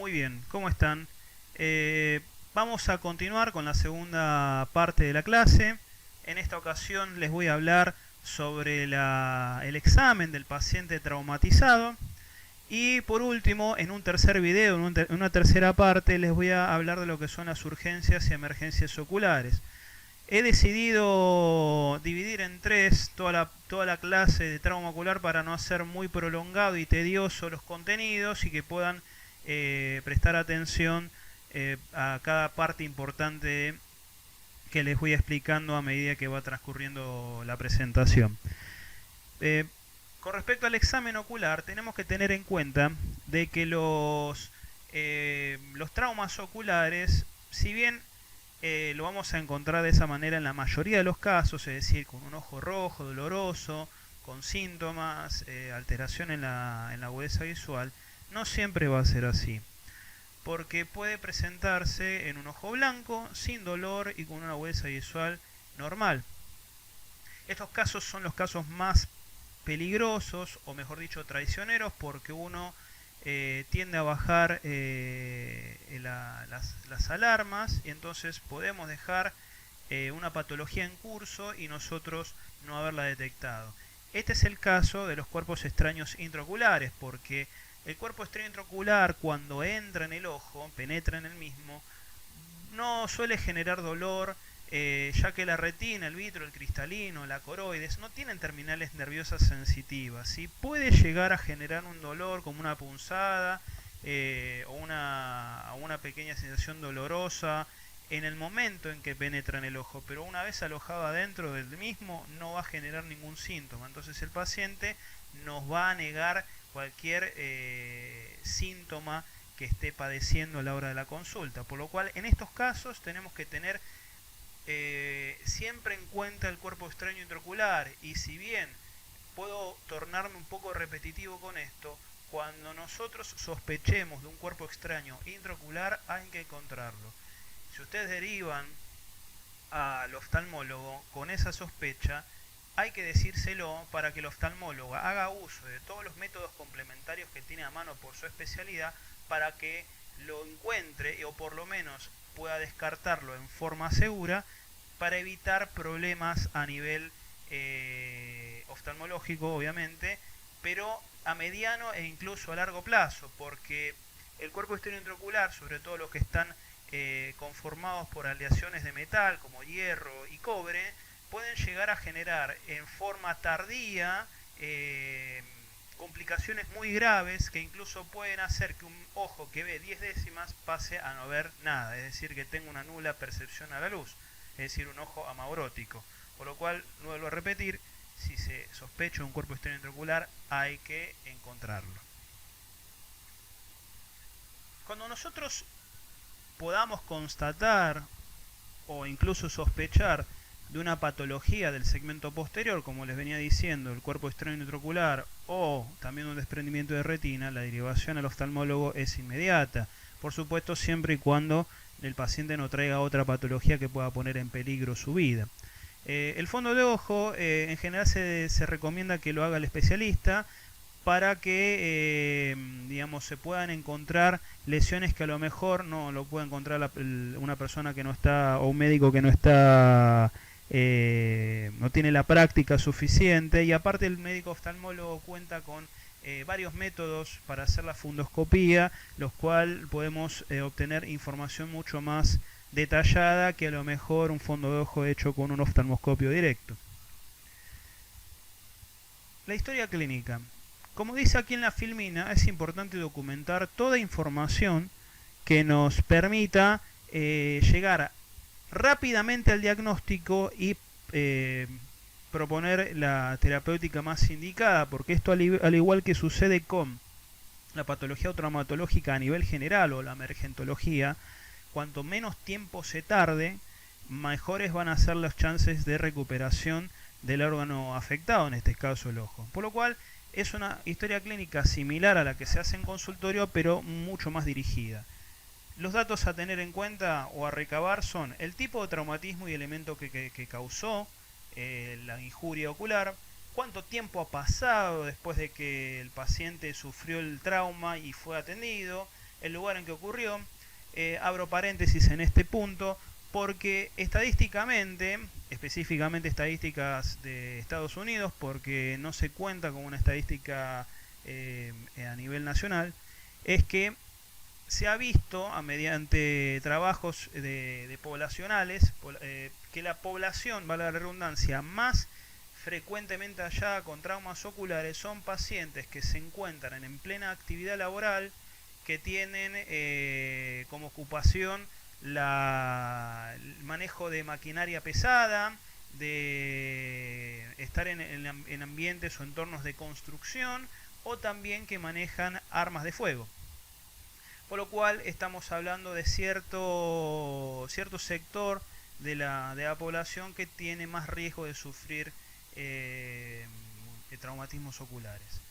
Muy bien, ¿cómo están? Vamos a continuar con la segunda parte de la clase. En esta ocasión les voy a hablar sobre el examen del paciente traumatizado. Y por último, en un tercer video, en una tercera parte, les voy a hablar de lo que son las urgencias y emergencias oculares. He decidido dividir en tres toda la clase de trauma ocular para no hacer muy prolongado y tedioso los contenidos y que puedan prestar atención a cada parte importante que les voy explicando a medida que va transcurriendo la presentación. Eh, con respecto al examen ocular, tenemos que tener en cuenta de que los traumas oculares, si bien lo vamos a encontrar de esa manera en la mayoría de los casos, es decir, con un ojo rojo, doloroso, con síntomas, alteración en la agudeza visual, no siempre va a ser así, porque puede presentarse en un ojo blanco, sin dolor y con una agudeza visual normal. Estos casos son los casos más peligrosos, o mejor dicho, traicioneros, porque uno tiende a bajar las alarmas y entonces podemos dejar una patología en curso y nosotros no haberla detectado. Este es el caso de los cuerpos extraños intraoculares, porque el cuerpo extraño intraocular, cuando entra en el ojo, penetra en el mismo, no suele generar dolor, ya que la retina, el vitro, el cristalino, la coroides no tienen terminales nerviosas sensitivas. ¿Sí? Puede llegar a generar un dolor como una punzada o una pequeña sensación dolorosa en el momento en que penetra en el ojo, pero una vez alojado adentro del mismo no va a generar ningún síntoma. Entonces el paciente nos va a negar cualquier síntoma que esté padeciendo a la hora de la consulta. Por lo cual, en estos casos tenemos que tener siempre en cuenta el cuerpo extraño intraocular. Y si bien puedo tornarme un poco repetitivo con esto, cuando nosotros sospechemos de un cuerpo extraño intraocular hay que encontrarlo. Si ustedes derivan al oftalmólogo con esa sospecha, hay que decírselo para que el oftalmólogo haga uso de todos los métodos complementarios que tiene a mano por su especialidad para que lo encuentre o por lo menos pueda descartarlo en forma segura para evitar problemas a nivel oftalmológico, obviamente, pero a mediano e incluso a largo plazo, porque el cuerpo externo intraocular, sobre todo los que están conformados por aleaciones de metal como hierro y cobre, pueden llegar a generar en forma tardía complicaciones muy graves que incluso pueden hacer que un ojo que ve 10 décimas pase a no ver nada, es decir, que tenga una nula percepción a la luz, es decir, un ojo amaurótico. Por lo cual, vuelvo a repetir, si se sospecha un cuerpo externo intraocular hay que encontrarlo. Cuando nosotros podamos constatar o incluso sospechar de una patología del segmento posterior, como les venía diciendo, el cuerpo extraño intraocular o también un desprendimiento de retina, la derivación al oftalmólogo es inmediata. Por supuesto, siempre y cuando el paciente no traiga otra patología que pueda poner en peligro su vida. El fondo de ojo en general se recomienda que lo haga el especialista para que digamos se puedan encontrar lesiones que a lo mejor no lo puede encontrar una persona que no está o un médico que no está no tiene la práctica suficiente, y aparte el médico oftalmólogo cuenta con varios métodos para hacer la fundoscopía, los cuales podemos obtener información mucho más detallada que a lo mejor un fondo de ojo hecho con un oftalmoscopio directo. La historia clínica. Como dice aquí en la filmina, es importante documentar toda información que nos permita llegar rápidamente al diagnóstico y proponer la terapéutica más indicada, porque esto al igual que sucede con la patología o traumatológica a nivel general o la emergentología, cuanto menos tiempo se tarde, mejores van a ser las chances de recuperación del órgano afectado, en este caso el ojo. Por lo cual es una historia clínica similar a la que se hace en consultorio, pero mucho más dirigida. Los datos a tener en cuenta o a recabar son el tipo de traumatismo y elemento que causó la injuria ocular, cuánto tiempo ha pasado después de que el paciente sufrió el trauma y fue atendido, el lugar en que ocurrió. Abro paréntesis en este punto porque estadísticamente, específicamente estadísticas de Estados Unidos, porque no se cuenta con una estadística a nivel nacional, es que se ha visto mediante trabajos de poblacionales que la población, vale la redundancia, más frecuentemente hallada con traumas oculares son pacientes que se encuentran en plena actividad laboral, que tienen como ocupación el manejo de maquinaria pesada, de estar en ambientes o entornos de construcción, o también que manejan armas de fuego. Por lo cual estamos hablando de cierto sector de la población que tiene más riesgo de sufrir traumatismos oculares.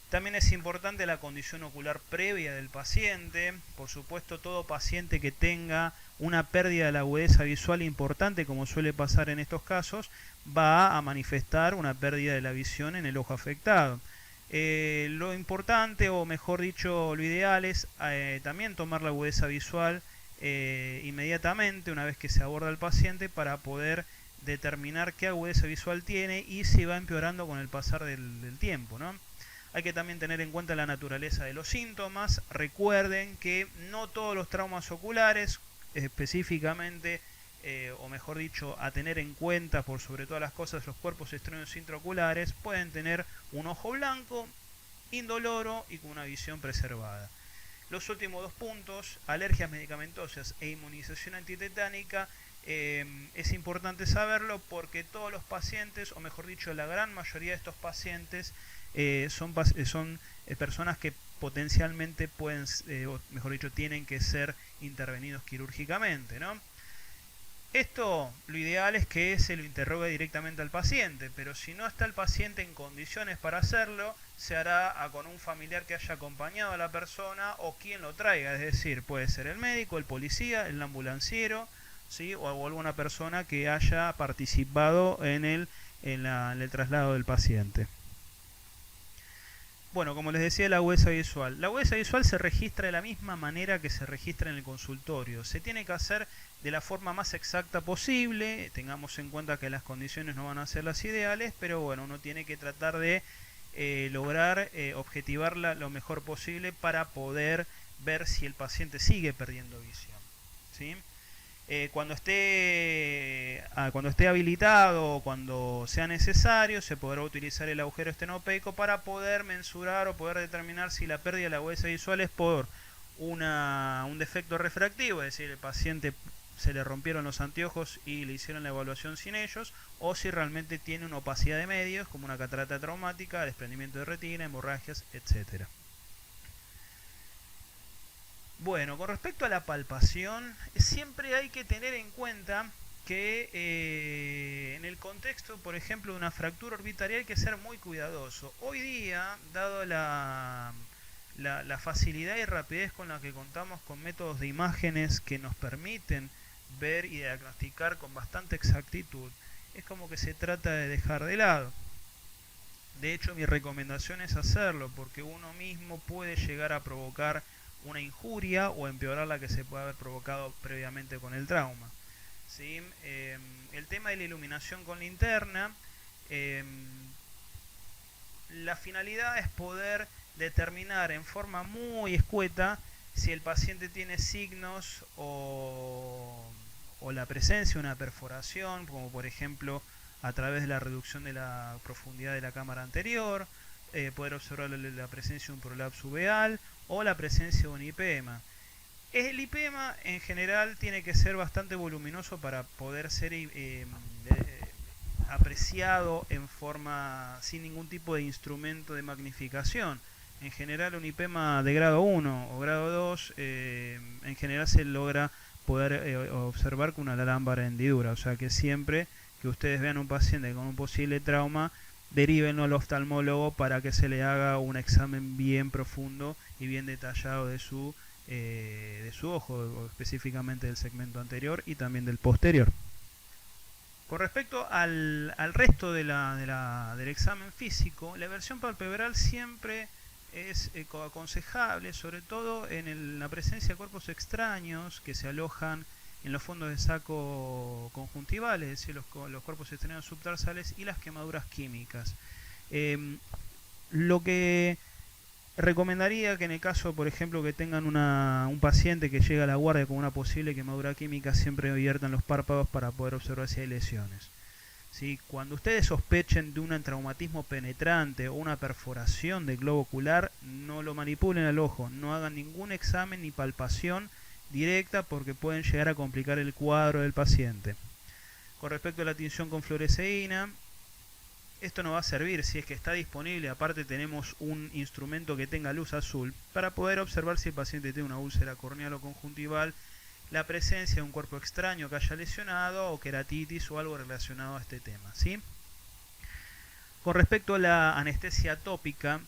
También es importante la condición ocular previa del paciente. Por supuesto, todo paciente que tenga una pérdida de la agudeza visual importante, como suele pasar en estos casos, va a manifestar una pérdida de la visión en el ojo afectado. Lo importante, o mejor dicho, lo ideal es también tomar la agudeza visual inmediatamente una vez que se aborda al paciente, para poder determinar qué agudeza visual tiene y si va empeorando con el pasar del tiempo, ¿no? Hay que también tener en cuenta la naturaleza de los síntomas. Recuerden que no todos los traumas oculares, específicamente, o mejor dicho, a tener en cuenta por sobre todas las cosas, los cuerpos extraños intraoculares, pueden tener un ojo blanco, indoloro y con una visión preservada. Los últimos dos puntos, alergias medicamentosas e inmunización antitetánica, es importante saberlo porque todos los pacientes, o mejor dicho, la gran mayoría de estos pacientes, son personas que potencialmente pueden, o mejor dicho, tienen que ser intervenidos quirúrgicamente, ¿no? Esto, lo ideal es que se lo interrogue directamente al paciente, pero si no está el paciente en condiciones para hacerlo, se hará con un familiar que haya acompañado a la persona o quien lo traiga, es decir, puede ser el médico, el policía, el ambulanciero, ¿sí? o alguna persona que haya participado en el traslado del paciente. Bueno, como les decía, la agudeza visual. La agudeza visual se registra de la misma manera que se registra en el consultorio. Se tiene que hacer de la forma más exacta posible. Tengamos en cuenta que las condiciones no van a ser las ideales, pero bueno, uno tiene que tratar de lograr objetivarla lo mejor posible para poder ver si el paciente sigue perdiendo visión, ¿sí? Cuando esté habilitado o cuando sea necesario, se podrá utilizar el agujero estenopeico para poder mensurar o poder determinar si la pérdida de la agudeza visual es por un defecto refractivo, es decir, el paciente se le rompieron los anteojos y le hicieron la evaluación sin ellos, o si realmente tiene una opacidad de medios, como una catarata traumática, desprendimiento de retina, hemorragias, etcétera. Bueno, con respecto a la palpación, siempre hay que tener en cuenta que en el contexto, por ejemplo, de una fractura orbitarial, hay que ser muy cuidadoso. Hoy día, dado la facilidad y rapidez con la que contamos con métodos de imágenes que nos permiten ver y diagnosticar con bastante exactitud, es como que se trata de dejar de lado. De hecho, mi recomendación es hacerlo, porque uno mismo puede llegar a provocar una injuria o empeorar la que se puede haber provocado previamente con el trauma, ¿sí? El tema de la iluminación con linterna, la finalidad es poder determinar en forma muy escueta si el paciente tiene signos o la presencia de una perforación, como por ejemplo a través de la reducción de la profundidad de la cámara anterior, poder observar la presencia de un prolapso uveal o la presencia de un lipema. El lipema en general tiene que ser bastante voluminoso para poder ser apreciado en forma sin ningún tipo de instrumento de magnificación. En general un lipema de grado 1 o grado 2 en general se logra poder observar con una lámpara hendidura, o sea que siempre que ustedes vean un paciente con un posible trauma, derívenlo al oftalmólogo para que se le haga un examen bien profundo y bien detallado de su ojo, específicamente del segmento anterior y también del posterior. Con respecto al resto del examen físico, la eversión palpebral siempre es aconsejable, sobre todo en la presencia de cuerpos extraños que se alojan en los fondos de saco conjuntivales, es decir, los cuerpos extraños subtarsales y las quemaduras químicas. Lo que recomendaría que en el caso, por ejemplo, que tengan un paciente que llega a la guardia con una posible quemadura química, siempre abiertan los párpados para poder observar si hay lesiones. ¿Sí? Cuando ustedes sospechen de un traumatismo penetrante o una perforación del globo ocular, no lo manipulen al ojo, no hagan ningún examen ni palpación directa porque pueden llegar a complicar el cuadro del paciente. Con respecto a la tinción con fluoresceína, esto no va a servir si es que está disponible. Aparte tenemos un instrumento que tenga luz azul para poder observar si el paciente tiene una úlcera corneal o conjuntival, la presencia de un cuerpo extraño que haya lesionado o queratitis o algo relacionado a este tema, ¿sí? Con respecto a la anestesia tópica,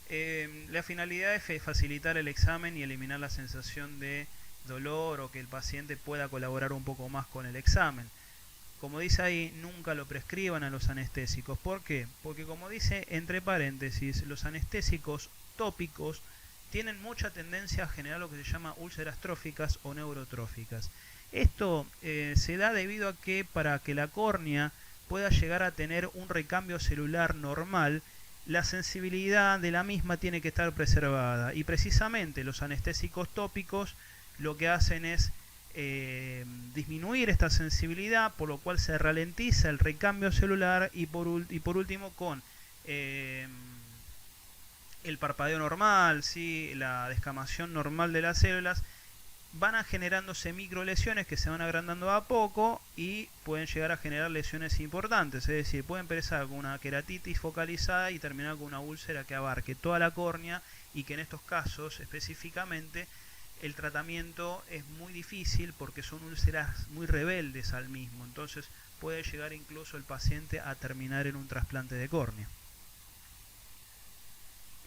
la finalidad es facilitar el examen y eliminar la sensación de dolor o que el paciente pueda colaborar un poco más con el examen. Como dice ahí, nunca lo prescriban a los anestésicos. ¿Por qué? Porque como dice entre paréntesis, los anestésicos tópicos tienen mucha tendencia a generar lo que se llama úlceras tróficas o neurotróficas. Esto se da debido a que para que la córnea pueda llegar a tener un recambio celular normal, la sensibilidad de la misma tiene que estar preservada. Y precisamente los anestésicos tópicos lo que hacen es disminuir esta sensibilidad, por lo cual se ralentiza el recambio celular y por último con el parpadeo normal, ¿sí? La descamación normal de las células, van a generándose micro lesiones que se van agrandando a poco y pueden llegar a generar lesiones importantes, es decir, pueden empezar con una queratitis focalizada y terminar con una úlcera que abarque toda la córnea y que en estos casos específicamente el tratamiento es muy difícil porque son úlceras muy rebeldes al mismo, entonces puede llegar incluso el paciente a terminar en un trasplante de córnea.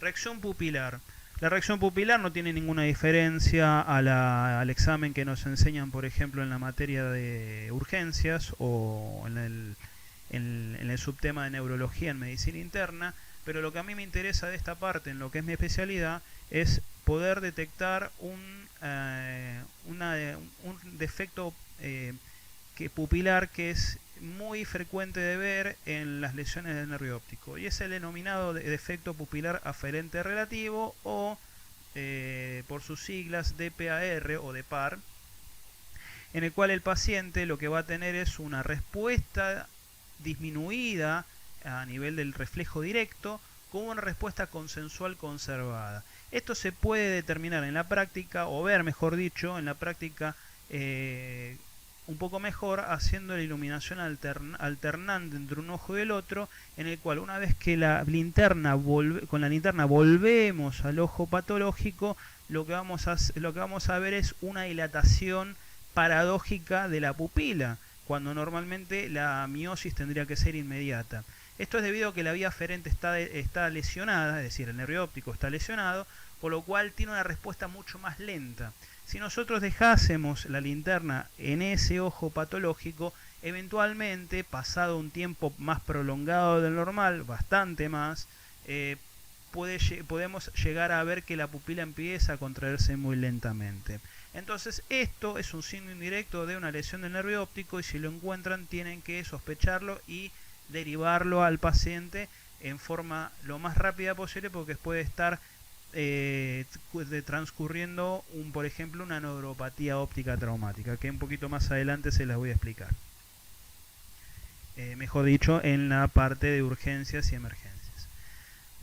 Reacción pupilar. La reacción pupilar no tiene ninguna diferencia al examen que nos enseñan, por ejemplo, en la materia de urgencias o en el subtema de neurología en medicina interna, pero lo que a mí me interesa de esta parte, en lo que es mi especialidad, es poder detectar un defecto pupilar que es muy frecuente de ver en las lesiones del nervio óptico, y es el denominado defecto pupilar aferente relativo o por sus siglas DPAR o DPAR, en el cual el paciente lo que va a tener es una respuesta disminuida a nivel del reflejo directo con una respuesta consensual conservada. Esto se puede determinar en la práctica, o ver mejor dicho, en la práctica un poco mejor haciendo la iluminación alternante entre un ojo y el otro, en el cual una vez que con la linterna volvemos al ojo patológico, lo que vamos a ver es una dilatación paradójica de la pupila, cuando normalmente la miosis tendría que ser inmediata. Esto es debido a que la vía aferente está lesionada, es decir, el nervio óptico está lesionado, por lo cual tiene una respuesta mucho más lenta. Si nosotros dejásemos la linterna en ese ojo patológico, eventualmente, pasado un tiempo más prolongado del normal, bastante más, podemos llegar a ver que la pupila empieza a contraerse muy lentamente. Entonces esto es un signo indirecto de una lesión del nervio óptico, y si lo encuentran tienen que sospecharlo y derivarlo al paciente en forma lo más rápida posible, porque puede estar transcurriendo por ejemplo una neuropatía óptica traumática, que un poquito más adelante se las voy a explicar, mejor dicho, en la parte de urgencias y emergencias.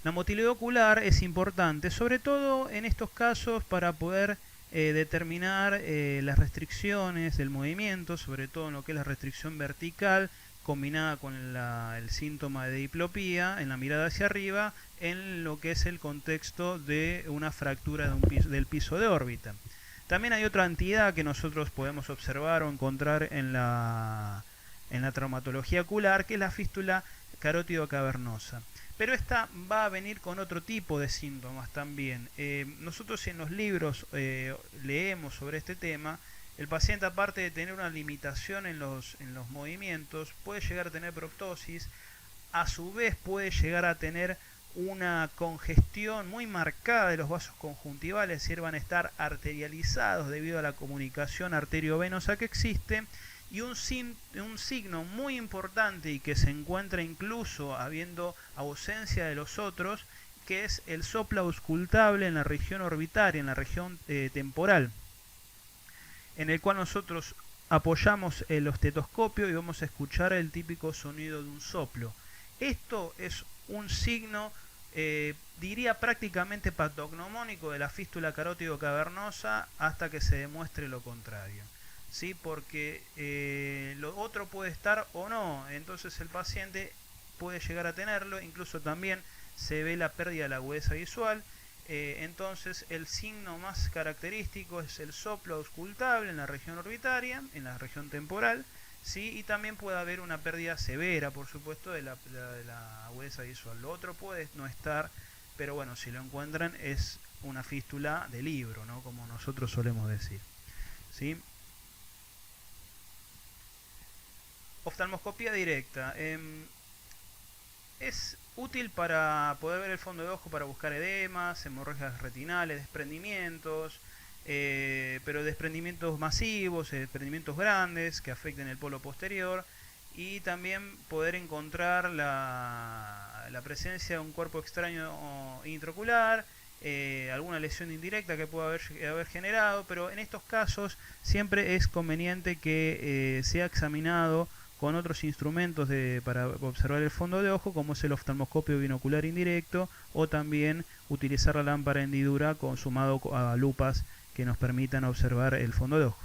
La motilidad ocular es importante, sobre todo en estos casos, para poder determinar las restricciones del movimiento, sobre todo en lo que es la restricción vertical, combinada con el síntoma de diplopía en la mirada hacia arriba, en lo que es el contexto de una fractura del piso de órbita. También hay otra entidad que nosotros podemos observar o encontrar en la traumatología ocular, que es la fístula carótido cavernosa. Pero esta va a venir con otro tipo de síntomas también. Nosotros en los libros leemos sobre este tema. El paciente, aparte de tener una limitación en los movimientos, puede llegar a tener proptosis, a su vez puede llegar a tener una congestión muy marcada de los vasos conjuntivales, es decir, van a estar arterializados debido a la comunicación arteriovenosa que existe, y un signo muy importante y que se encuentra incluso habiendo ausencia de los otros, que es el soplo auscultable en la región orbitaria, en la región temporal, en el cual nosotros apoyamos el estetoscopio y vamos a escuchar el típico sonido de un soplo. Esto es un signo, diría prácticamente patognomónico de la fístula carótido cavernosa hasta que se demuestre lo contrario. ¿Sí? Porque lo otro puede estar o no, entonces el paciente puede llegar a tenerlo, incluso también se ve la pérdida de la agudeza visual. Entonces el signo más característico es el soplo auscultable en la región orbitaria, en la región temporal, ¿sí? Y también puede haber una pérdida severa, por supuesto, de la agudeza visual. Lo otro puede no estar, pero bueno, si lo encuentran es una fístula de libro, ¿no? Como nosotros solemos decir, ¿sí? Oftalmoscopía directa. Es útil para poder ver el fondo de ojo, para buscar edemas, hemorragias retinales, desprendimientos, pero desprendimientos masivos, desprendimientos grandes que afecten el polo posterior, y también poder encontrar la presencia de un cuerpo extraño intraocular, alguna lesión indirecta que pueda haber generado, pero en estos casos siempre es conveniente que sea examinado con otros instrumentos para observar el fondo de ojo, como es el oftalmoscopio binocular indirecto, o también utilizar la lámpara hendidura sumado a lupas que nos permitan observar el fondo de ojo.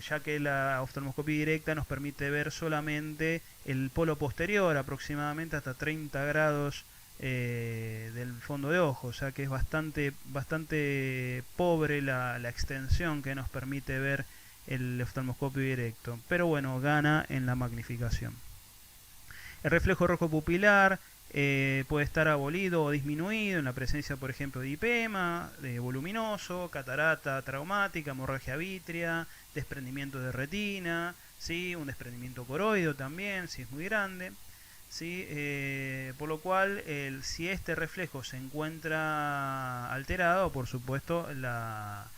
Ya que la oftalmoscopia directa nos permite ver solamente el polo posterior, aproximadamente hasta 30 grados del fondo de ojo, o sea que es bastante pobre la extensión que nos permite ver el oftalmoscopio directo, pero bueno, gana en la magnificación. El reflejo rojo pupilar puede estar abolido o disminuido en la presencia, por ejemplo, de hipema, de voluminoso, catarata traumática, hemorragia vítrea, desprendimiento de retina, ¿sí? Un desprendimiento coroideo también, si es muy grande. ¿Sí? Por lo cual, si este reflejo se encuentra alterado, por supuesto, la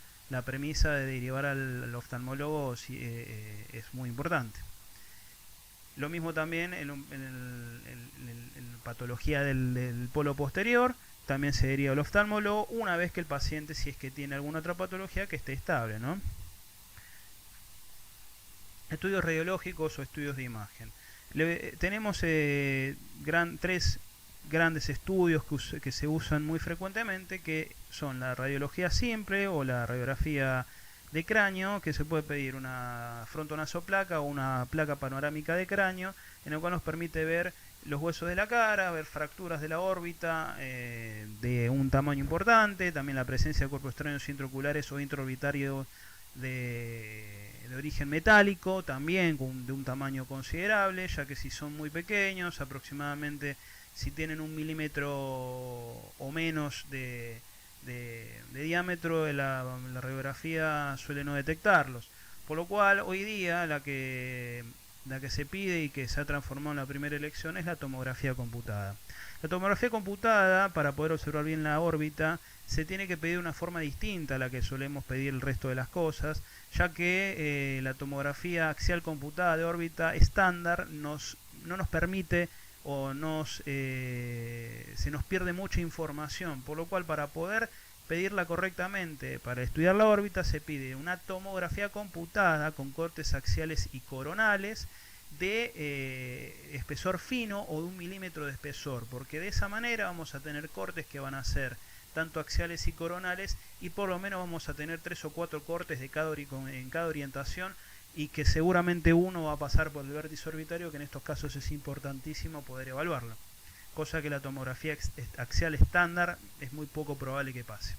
premisa de derivar al oftalmólogo es muy importante. Lo mismo también en patología del polo posterior, también se deriva al oftalmólogo una vez que el paciente, si es que tiene alguna otra patología, que esté estable, ¿no? Estudios radiológicos o estudios de imagen. Tenemos tres grandes estudios que se usan muy frecuentemente, que son la radiología simple o la radiografía de cráneo, que se puede pedir una frontonasoplaca o una placa panorámica de cráneo, en el cual nos permite ver los huesos de la cara, ver fracturas de la órbita de un tamaño importante, también la presencia de cuerpos extraños intraoculares o intraorbitarios de origen metálico, también de un tamaño considerable, ya que si son muy pequeños, aproximadamente si tienen 1 milímetro o menos de diámetro, la radiografía suele no detectarlos. Por lo cual, hoy día la que se pide y que se ha transformado en la primera elección es la tomografía computada. La tomografía computada, para poder observar bien la órbita, se tiene que pedir de una forma distinta a la que solemos pedir el resto de las cosas, ya que la tomografía axial computada de órbita estándar no nos permite o se nos pierde mucha información, por lo cual para poder pedirla correctamente para estudiar la órbita se pide una tomografía computada con cortes axiales y coronales de espesor fino o de 1 milímetro de espesor, porque de esa manera vamos a tener cortes que van a ser tanto axiales y coronales, y por lo menos vamos a tener 3 o 4 cortes en cada orientación, y que seguramente uno va a pasar por el vértice orbitario, que en estos casos es importantísimo poder evaluarlo, cosa que la tomografía axial estándar es muy poco probable que pase.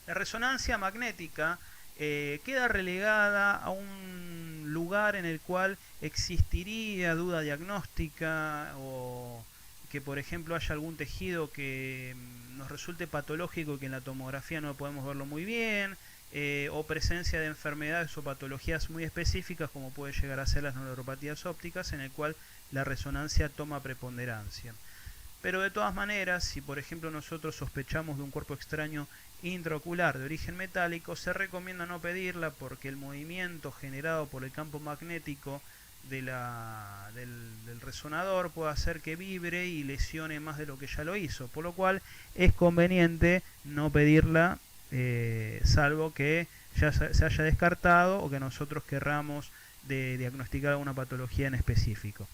La resonancia magnética queda relegada a un lugar en el cual existiría duda diagnóstica, o que por ejemplo haya algún tejido que nos resulte patológico y que en la tomografía no podemos verlo muy bien, o presencia de enfermedades o patologías muy específicas como puede llegar a ser las neuropatías ópticas, en el cual la resonancia toma preponderancia. Pero de todas maneras, si por ejemplo nosotros sospechamos de un cuerpo extraño intraocular de origen metálico, se recomienda no pedirla porque el movimiento generado por el campo magnético del resonador puede hacer que vibre y lesione más de lo que ya lo hizo, por lo cual es conveniente no pedirla, salvo que ya se haya descartado o que nosotros querramos diagnosticar alguna patología en específico.